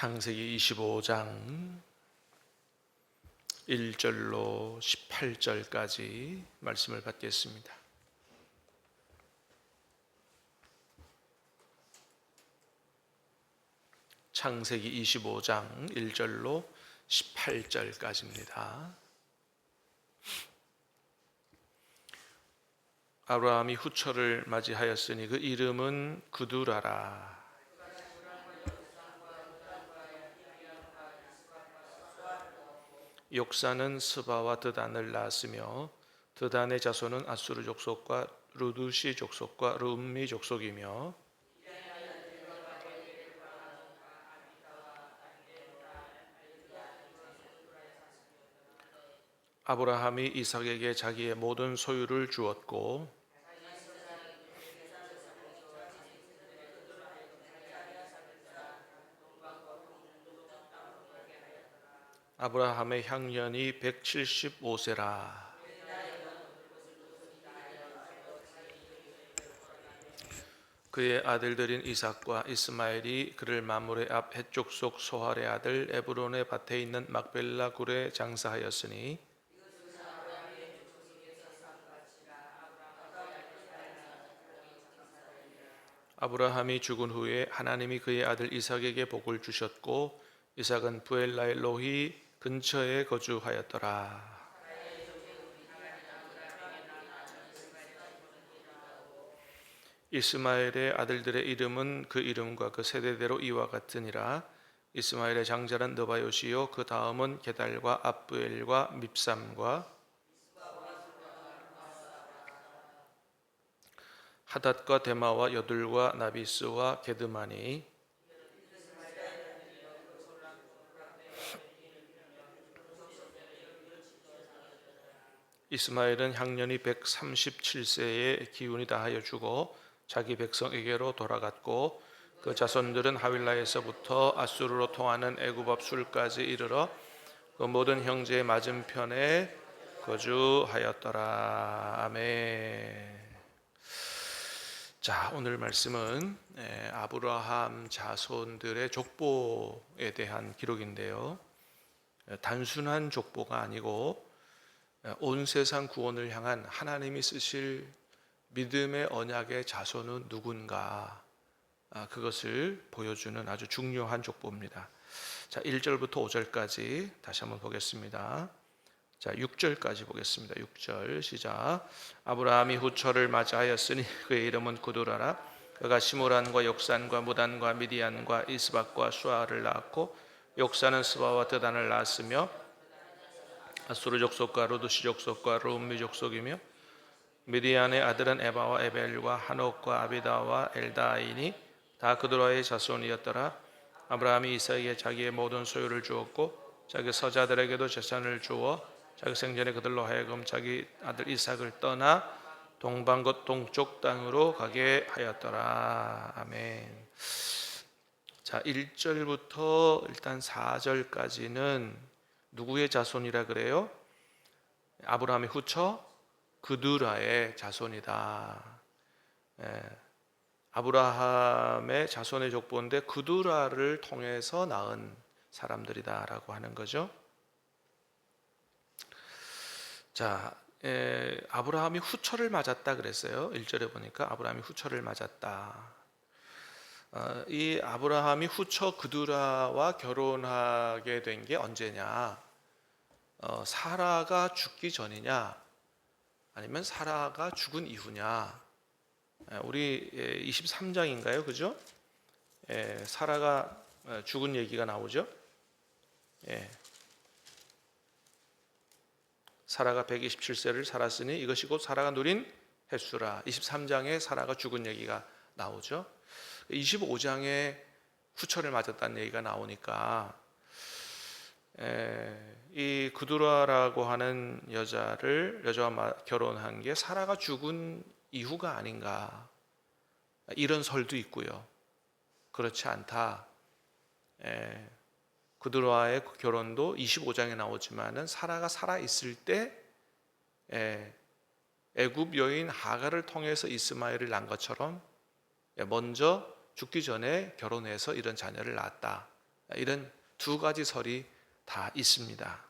창세기 25장 1절로 18절까지 말씀을 받겠습니다. 창세기 25장 1절로 18절까지입니다. 아브라함이 후처를 맞이하였으니 그 이름은 그두라라. 욕사는 스바와 드단을 낳았으며 드단의 자손은 아수르 족속과 루두시 족속과 룸미 족속이며 아브라함이 이삭에게 자기의 모든 소유를 주었고 아브라함의 향년이 175세라. 그의 아들들인 이삭과 이스마엘이 그를 마므레 앞 헷족속 소할의 아들 에브론의 밭에 있는 막벨라 굴에 장사하였으니 아브라함이 죽은 후에 하나님이 그의 아들 이삭에게 복을 주셨고 이삭은 부엘라의 로히 근처에 거주하였더라. 이스마엘의 아들들의 이름은 그 이름과 그 세대대로 이와 같으니라. 이스마엘의 장자는 느바요시요 그 다음은 게달과 압부엘과 밉삼과 하닷과 데마와 여둘과 나비스와 게드마니 이스마엘은 향년이 137세에 기운이 다하여 죽어 자기 백성에게로 돌아갔고 그 자손들은 하윌라에서부터 아수르로 통하는 애굽 앞 술까지 이르러 그 모든 형제의 맞은편에 거주하였더라. 아멘. 자, 오늘 말씀은 아브라함 자손들의 족보에 대한 기록인데요. 단순한 족보가 아니고 온 세상 구원을 향한 하나님이 쓰실 믿음의 언약의 자손은 누군가, 그것을 보여주는 아주 중요한 족보입니다. 자, 1절부터 5절까지 다시 한번 보겠습니다. 자, 6절까지 보겠습니다. 6절 시작. 아브라함이 후처를 맞이하였으니 그의 이름은 구두라라. 그가 시므란과 욕산과 무단과 미디안과 이스박과 수아를 낳았고 욕산은 스바와 드단을 낳았으며 아수르 족속과 루두시 족속과 룸미 족속이며 미디안의 아들은 에바와 에벨과 한옥과 아비다와 엘다이니 다 그두라의 자손이었더라. 아브라함이 이삭에게 자기의 모든 소유를 주었고 자기 서자들에게도 재산을 주어 자기 생전에 그들로 하여금 자기 아들 이삭을 떠나 동방곳 동쪽 땅으로 가게 하였더라. 아멘. 자, 1절부터 일단 4절까지는 누구의 자손이라 그래요? 아브라함의 후처 그두라의 자손이다. 아브라함의 자손의 족보인데 그두라를 통해서 낳은 사람들이다라고 하는 거죠. 자, 아브라함이 후처를 맞았다 그랬어요. 1절에 보니까 아브라함이 후처를 맞았다. 이 아브라함이 후처 그두라와 결혼하게 된 게 언제냐? 사라가 죽기 전이냐? 아니면 사라가 죽은 이후냐? 우리 23장인가요? 그죠? 사라가 죽은 얘기가 나오죠? 사라가 127세를 살았으니 이것이 곧 사라가 누린 횟수라. 23장에 사라가 죽은 얘기가 나오죠. 25장에 후처를 맞았다는 얘기가 나오니까 이 그두라라고 하는 여자와 결혼한 게 사라가 죽은 이후가 아닌가, 이런 설도 있고요. 그렇지 않다. 그두라와의 결혼도 25장에 나오지만은 사라가 살아 있을 때 애굽 여인 하갈을 통해서 이스마엘을 낳은 것처럼 먼저 죽기 전에 결혼해서 이런 자녀를 낳았다. 이런 두 가지 설이 다 있습니다.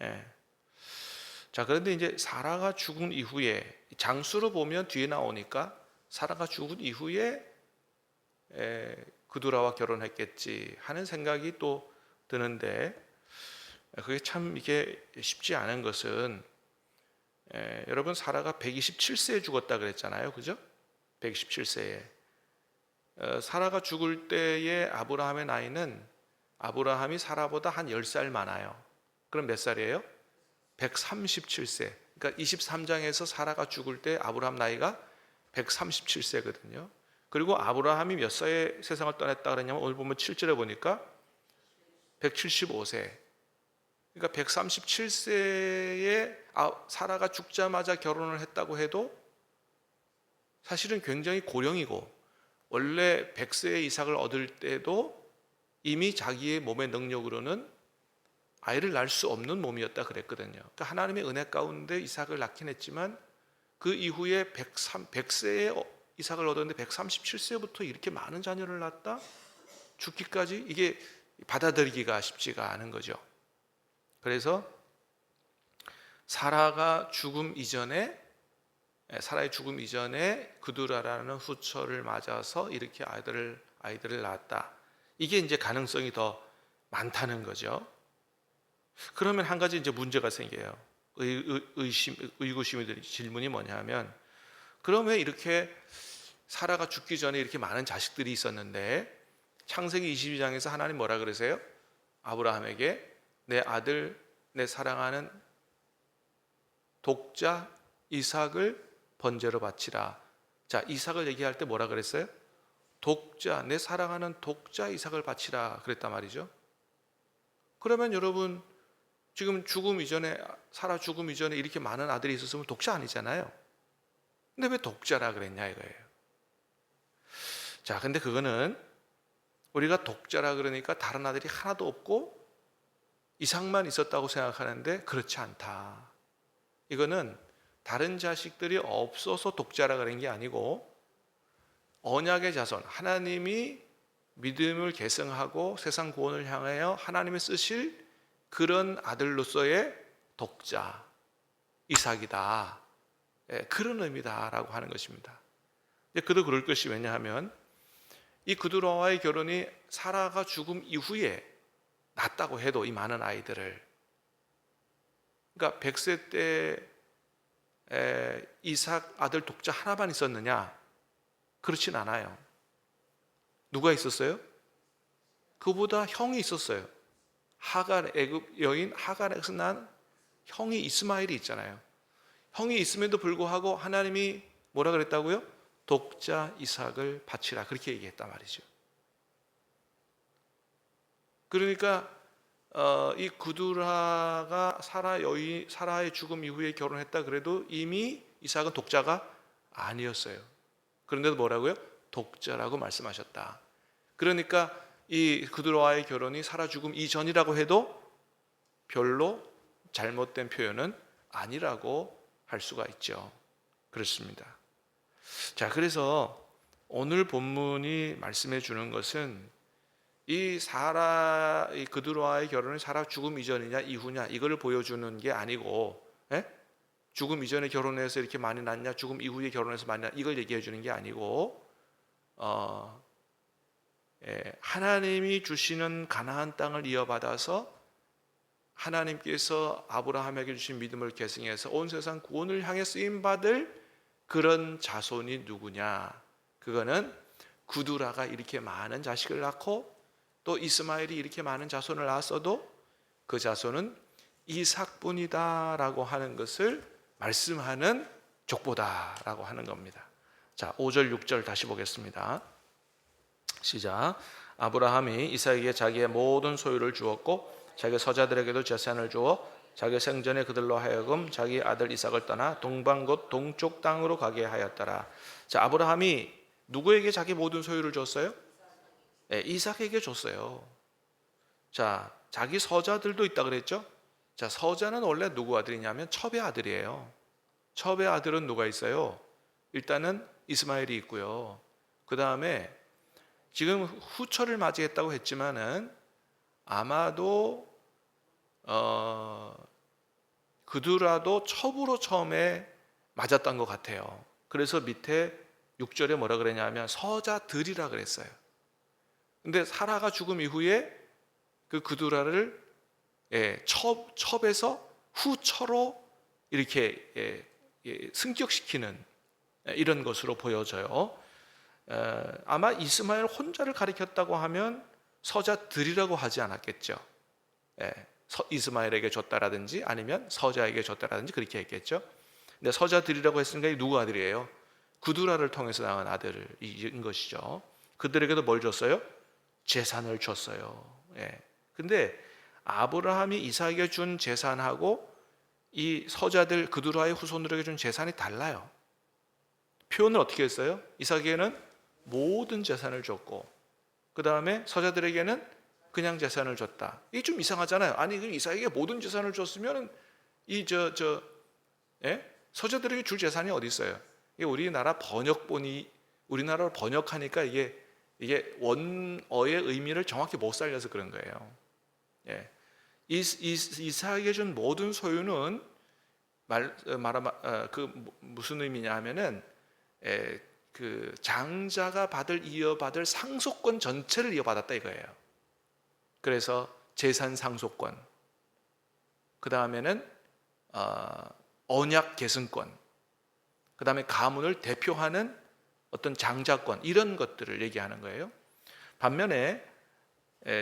예. 자, 그런데 이제 사라가 죽은 이후에 장수로 보면 뒤에 나오니까 사라가 죽은 이후에 그두라와 결혼했겠지 하는 생각이 또 드는데, 그게 참 이게 쉽지 않은 것은, 여러분 사라가 127세에 죽었다 그랬잖아요, 그죠? 127세에 사라가 죽을 때의 아브라함의 나이는 아브라함이 사라보다 한 10살 많아요. 그럼 몇 살이에요? 137세. 그러니까 23장에서 사라가 죽을 때 아브라함 나이가 137세거든요. 그리고 아브라함이 몇 살에 세상을 떠났다 그랬냐면 오늘 보면 7절에 보니까 175세. 그러니까 137세에 사라가 죽자마자 결혼을 했다고 해도 사실은 굉장히 고령이고, 원래 100세의 이삭을 얻을 때도 이미 자기의 몸의 능력으로는 아이를 낳을 수 없는 몸이었다 그랬거든요. 그러니까 하나님의 은혜 가운데 이삭을 낳긴 했지만 그 이후에 100세에 이삭을 얻었는데 137세부터 이렇게 많은 자녀를 낳았다? 죽기까지? 이게 받아들이기가 쉽지가 않은 거죠. 그래서 사라의 죽음 이전에 그두라라는 후처를 맞아서 이렇게 아이들을 낳았다. 이게 이제 가능성이 더 많다는 거죠. 그러면 한 가지 이제 문제가 생겨요. 의구심이 드는 질문이 뭐냐면, 그럼 왜 이렇게 사라가 죽기 전에 이렇게 많은 자식들이 있었는데 창세기 22장에서 하나님 뭐라 그러세요? 아브라함에게 내 아들, 내 사랑하는 독자 이삭을 번제로 바치라. 자, 이삭을 얘기할 때 뭐라 그랬어요? 독자, 내 사랑하는 독자 이삭을 바치라 그랬단 말이죠. 그러면 여러분, 지금 사라 죽음 이전에 이렇게 많은 아들이 있었으면 독자 아니잖아요. 근데 왜 독자라 그랬냐 이거예요. 자, 근데 그거는 우리가 독자라 그러니까 다른 아들이 하나도 없고 이삭만 있었다고 생각하는데 그렇지 않다. 이거는 다른 자식들이 없어서 독자라 그런 게 아니고, 언약의 자손, 하나님이 믿음을 계승하고 세상 구원을 향하여 하나님이 쓰실 그런 아들로서의 독자 이삭이다, 그런 의미다라고 하는 것입니다. 그도 그럴 것이, 왜냐하면 이 그두라와의 결혼이 사라가 죽음 이후에 낳았다고 해도 이 많은 아이들을, 그러니까 100세 때 이삭 아들 독자 하나만 있었느냐? 그렇진 않아요. 누가 있었어요? 그보다 형이 있었어요. 애굽 여인 하갈에서 난 형이 이스마엘이 있잖아요. 형이 있음에도 불구하고 하나님이 뭐라 그랬다고요? 독자 이삭을 바치라, 그렇게 얘기했단 말이죠. 그러니까 이 그두라가 사라의 죽음 이후에 결혼했다 그래도 이미 이삭은 독자가 아니었어요. 그런데도 뭐라고요? 독자라고 말씀하셨다. 그러니까 이 그두라와의 결혼이 사라 죽음 이전이라고 해도 별로 잘못된 표현은 아니라고 할 수가 있죠. 그렇습니다. 자, 그래서 오늘 본문이 말씀해 주는 것은 이 그두라와의 결혼은 사라 죽음 이전이냐 이후냐 이거를 보여주는 게 아니고, 죽음 이전에 결혼해서 이렇게 많이 낳냐, 죽음 이후에 결혼해서 많이 낳냐, 이걸 얘기해 주는 게 아니고, 하나님이 주시는 가나안 땅을 이어받아서 하나님께서 아브라함에게 주신 믿음을 계승해서 온 세상 구원을 향해 쓰임 받을 그런 자손이 누구냐? 그거는 그두라가 이렇게 많은 자식을 낳고 또 이스마엘이 이렇게 많은 자손을 낳았어도 그 자손은 이삭뿐이다라고 하는 것을 말씀하는 족보다라고 하는 겁니다. 자, 5절 6절 다시 보겠습니다. 시작. 아브라함이 이삭에게 자기의 모든 소유를 주었고 자기 서자들에게도 재산을 주어 자기 생전에 그들로 하여금 자기 아들 이삭을 떠나 동방 곧 동쪽 땅으로 가게 하였더라. 자, 아브라함이 누구에게 자기 모든 소유를 줬어요? 이삭에게 줬어요. 자, 자기 서자들도 있다 그랬죠? 자, 서자는 원래 누구 아들이냐면 첩의 아들이에요. 첩의 아들은 누가 있어요? 일단은 이스마엘이 있고요. 그 다음에 지금 후처를 맞이했다고 했지만은 아마도 그두라도 첩으로 처음에 맞았던 것 같아요. 그래서 밑에 6절에 뭐라 그랬냐면 서자들이라 그랬어요. 근데 사라가 죽음 이후에 그 그두라를 첩에서 후처로 이렇게 승격시키는 이런 것으로 보여져요. 아마 이스마엘 혼자를 가리켰다고 하면 서자들이라고 하지 않았겠죠. 이스마엘에게 줬다라든지 아니면 서자에게 줬다라든지 그렇게 했겠죠. 근데 서자들이라고 했으니까 이 누구 아들이에요? 그두라를 통해서 낳은 아들인 것이죠. 그들에게도 뭘 줬어요? 재산을 줬어요. 근데 아브라함이 이삭에게 준 재산하고 이 서자들 그두라의 후손들에게 준 재산이 달라요. 표현을 어떻게 했어요? 이삭에게는 모든 재산을 줬고 그 다음에 서자들에게는 그냥 재산을 줬다. 이게 좀 이상하잖아요. 아니 그럼 이삭에게 모든 재산을 줬으면 서자들에게 줄 재산이 어디 있어요? 이게 우리나라 번역본이 우리나라로 번역하니까 이게 원어의 의미를 정확히 못 살려서 그런 거예요. 이삭에게 준 모든 소유는 무슨 의미냐면은 그 장자가 이어받을 상속권 전체를 이어받았다 이거예요. 그래서 재산 상속권, 그 다음에는 언약 계승권, 그 다음에 가문을 대표하는 어떤 장자권 이런 것들을 얘기하는 거예요. 반면에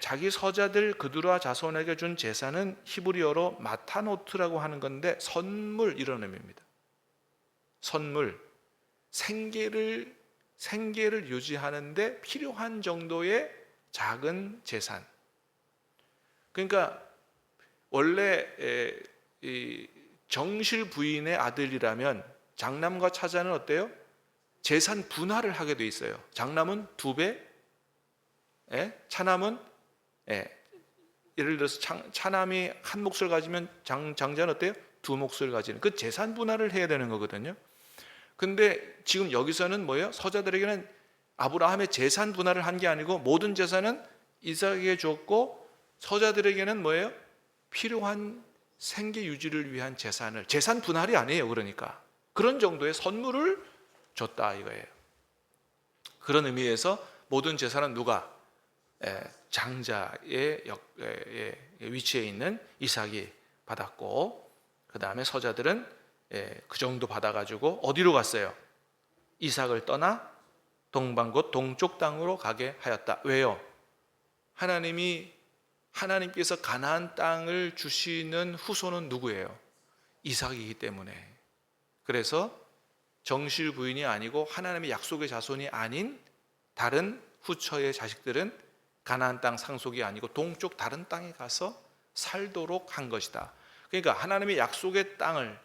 자기 서자들 그두라 자손에게 준 재산은 히브리어로 마타노트라고 하는 건데 선물 이런 의미입니다. 선물, 생계를 유지하는데 필요한 정도의 작은 재산. 그러니까 원래 정실 부인의 아들이라면 장남과 차자는 어때요? 재산 분할을 하게 돼 있어요. 장남은 2배, 차남은 예를 들어서 차남이 한 몫을 가지면 장자는 어때요? 2몫을 가지는 그 재산 분할을 해야 되는 거거든요. 근데 지금 여기서는 뭐예요? 서자들에게는 아브라함의 재산 분할을 한 게 아니고 모든 재산은 이삭에게 줬고 서자들에게는 뭐예요? 필요한 생계 유지를 위한 재산 분할이 아니에요. 그러니까 그런 정도의 선물을 줬다 이거예요. 그런 의미에서 모든 재산은 누가? 장자의 위치에 있는 이삭이 받았고 그 다음에 서자들은 그 정도 받아가지고 어디로 갔어요? 이삭을 떠나 동방 곧 동쪽 땅으로 가게 하였다. 왜요? 하나님께서 가나안 땅을 주시는 후손은 누구예요? 이삭이기 때문에. 그래서 정실 부인이 아니고 하나님의 약속의 자손이 아닌 다른 후처의 자식들은 가나안 땅 상속이 아니고 동쪽 다른 땅에 가서 살도록 한 것이다. 그러니까 하나님의 약속의 땅을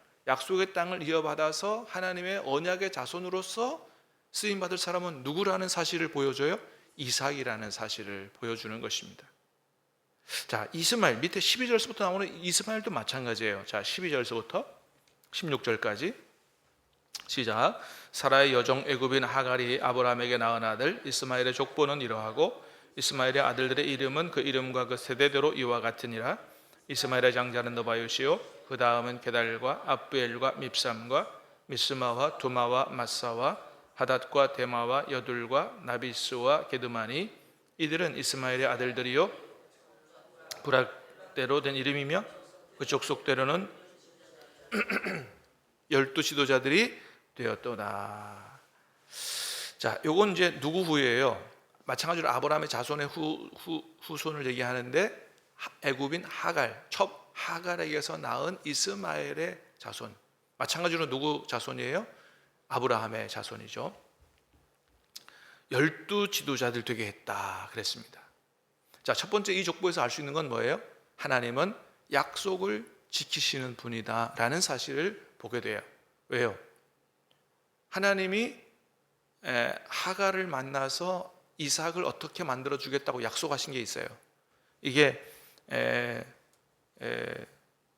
이어받아서 하나님의 언약의 자손으로서 쓰임받을 사람은 누구라는 사실을 보여줘요? 이삭이라는 사실을 보여주는 것입니다. 자, 이스마엘 밑에 12절서부터 나오는 이스마엘도 마찬가지예요. 자, 12절서부터 16절까지 시작. 사라의 여종 애굽인 하갈이 아브라함에게 낳은 아들 이스마엘의 족보는 이러하고 이스마엘의 아들들의 이름은 그 이름과 그 세대대로 이와 같으니라. 이스마엘의 장자는 느바요시요 그 다음은 게달과 압부엘과 밉삼과 미스마와 두마와 마사와 하닷과 데마와 여둘과 나비스와 게드마니 이들은 이스마엘의 아들들이요 부락대로 된 이름이며 그 족속대로는 12지도자들이 되었도다. 자, 요건 이제 누구 후예요? 마찬가지로 아브라함의 자손의 후손을 얘기하는데 애굽인 하갈에게서 낳은 이스마엘의 자손. 마찬가지로 누구 자손이에요? 아브라함의 자손이죠. 12지도자들 되게 했다 그랬습니다. 자, 첫 번째 이 족보에서 알 수 있는 건 뭐예요? 하나님은 약속을 지키시는 분이다 라는 사실을 보게 돼요. 왜요? 하나님이 하갈을 만나서 이삭을 어떻게 만들어 주겠다고 약속하신 게 있어요. 이게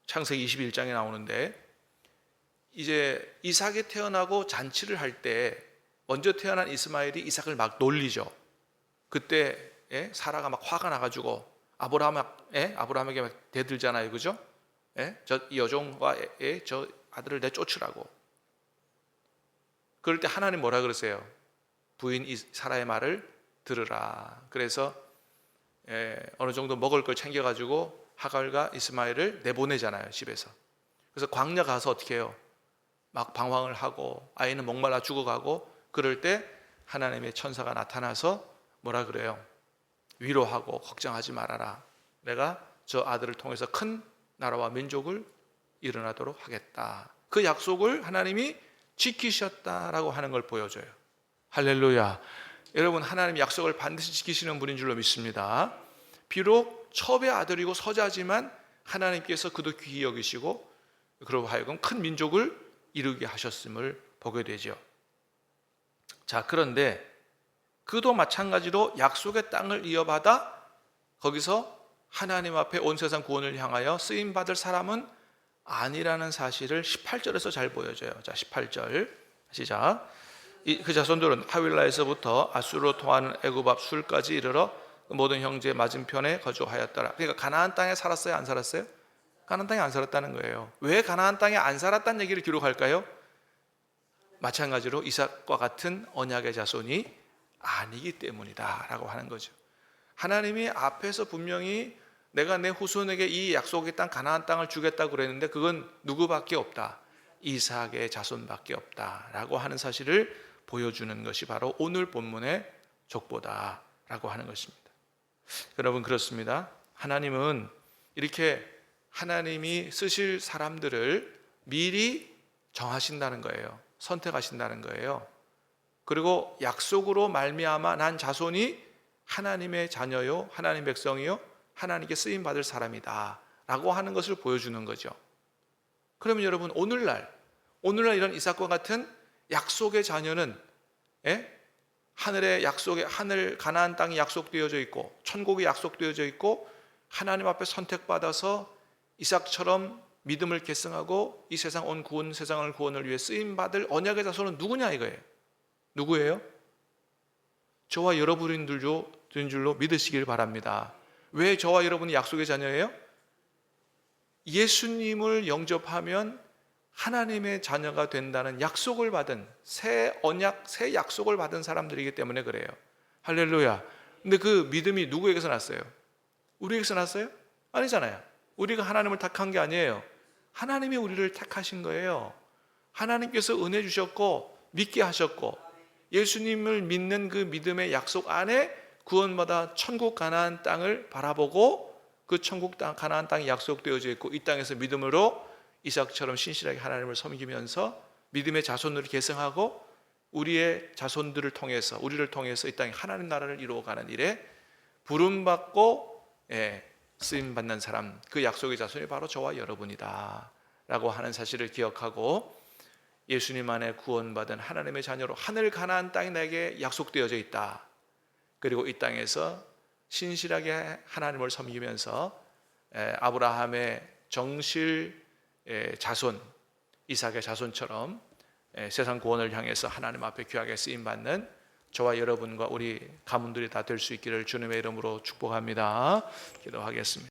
창세기 21장에 나오는데 이제 이삭이 태어나고 잔치를 할 때 먼저 태어난 이스마엘이 이삭을 막 놀리죠. 그때 사라가 막 화가 나가지고 아브라함에게 막 대들잖아요, 그죠? 저 여종과 저 아들을 내쫓으라고. 그럴 때 하나님 뭐라 그러세요? 부인 사라의 말을 들으라. 그래서 어느 정도 먹을 걸 챙겨가지고 하갈과 이스마엘을 내보내잖아요, 집에서. 그래서 광야 가서 어떻게 해요? 막 방황을 하고 아이는 목말라 죽어가고, 그럴 때 하나님의 천사가 나타나서 뭐라 그래요? 위로하고 걱정하지 말아라. 내가 저 아들을 통해서 큰 나라와 민족을 일어나도록 하겠다. 그 약속을 하나님이 지키셨다라고 하는 걸 보여줘요. 할렐루야. 여러분, 하나님 약속을 반드시 지키시는 분인 줄로 믿습니다. 비록 첩의 아들이고 서자지만 하나님께서 그도 귀히 여기시고 그러고 하여금 큰 민족을 이루게 하셨음을 보게 되죠. 자, 그런데 그도 마찬가지로 약속의 땅을 이어받아 거기서 하나님 앞에 온 세상 구원을 향하여 쓰임받을 사람은 아니라는 사실을 18절에서 잘 보여줘요. 자, 18절 시작. 그 자손들은 하윌라에서부터 아수르로 통하는 애굽 앞 술까지 이르러 모든 형제 맞은편에 거주하였더라. 그러니까 가나안 땅에 살았어요, 안 살았어요? 가나안 땅에 안 살았다는 거예요. 왜 가나안 땅에 안 살았다는 얘기를 기록할까요? 마찬가지로 이삭과 같은 언약의 자손이 아니기 때문이다 라고 하는 거죠. 하나님이 앞에서 분명히 내가 내 후손에게 이 약속의 땅 가나안 땅을 주겠다고 그랬는데 그건 누구밖에 없다, 이삭의 자손밖에 없다 라고 하는 사실을 보여주는 것이 바로 오늘 본문의 족보다 라고 하는 것입니다. 여러분, 그렇습니다. 하나님은 이렇게 하나님이 쓰실 사람들을 미리 정하신다는 거예요. 선택하신다는 거예요. 그리고 약속으로 말미암아 난 자손이 하나님의 자녀요, 하나님 백성이요, 하나님께 쓰임 받을 사람이다 라고 하는 것을 보여주는 거죠. 그러면 여러분, 오늘날 이런 이삭과 같은 약속의 자녀는 하늘의 약속의 하늘 가나안 땅이 약속되어져 있고 천국이 약속되어져 있고 하나님 앞에 선택받아서 이삭처럼 믿음을 계승하고 이 세상 온 구원, 세상을 구원을 위해 쓰임 받을 언약의 자손은 누구냐 이거예요. 누구예요? 저와 여러분인 줄로 믿으시길 바랍니다. 왜 저와 여러분이 약속의 자녀예요? 예수님을 영접하면 하나님의 자녀가 된다는 약속을 받은 새 언약, 새 약속을 받은 사람들이기 때문에 그래요. 할렐루야. 근데 그 믿음이 누구에게서 났어요? 우리에게서 났어요? 아니잖아요. 우리가 하나님을 택한 게 아니에요. 하나님이 우리를 택하신 거예요. 하나님께서 은혜 주셨고 믿게 하셨고 예수님을 믿는 그 믿음의 약속 안에 구원받아 천국 가나안 땅을 바라보고 그 천국 땅 가나안 땅이 약속되어져 있고 이 땅에서 믿음으로 이삭처럼 신실하게 하나님을 섬기면서 믿음의 자손을 계승하고 우리의 자손들을 통해서 우리를 통해서 이 땅에 하나님 나라를 이루어가는 일에 부름받고 쓰임받는 사람, 그 약속의 자손이 바로 저와 여러분이다 라고 하는 사실을 기억하고 예수님 안에 구원받은 하나님의 자녀로 하늘 가나안 땅이 내게 약속되어져 있다. 그리고 이 땅에서 신실하게 하나님을 섬기면서 아브라함의 정실 자손, 이삭의 자손처럼 세상 구원을 향해서 하나님 앞에 귀하게 쓰임받는 저와 여러분과 우리 가문들이 다 될 수 있기를 주님의 이름으로 축복합니다. 기도하겠습니다.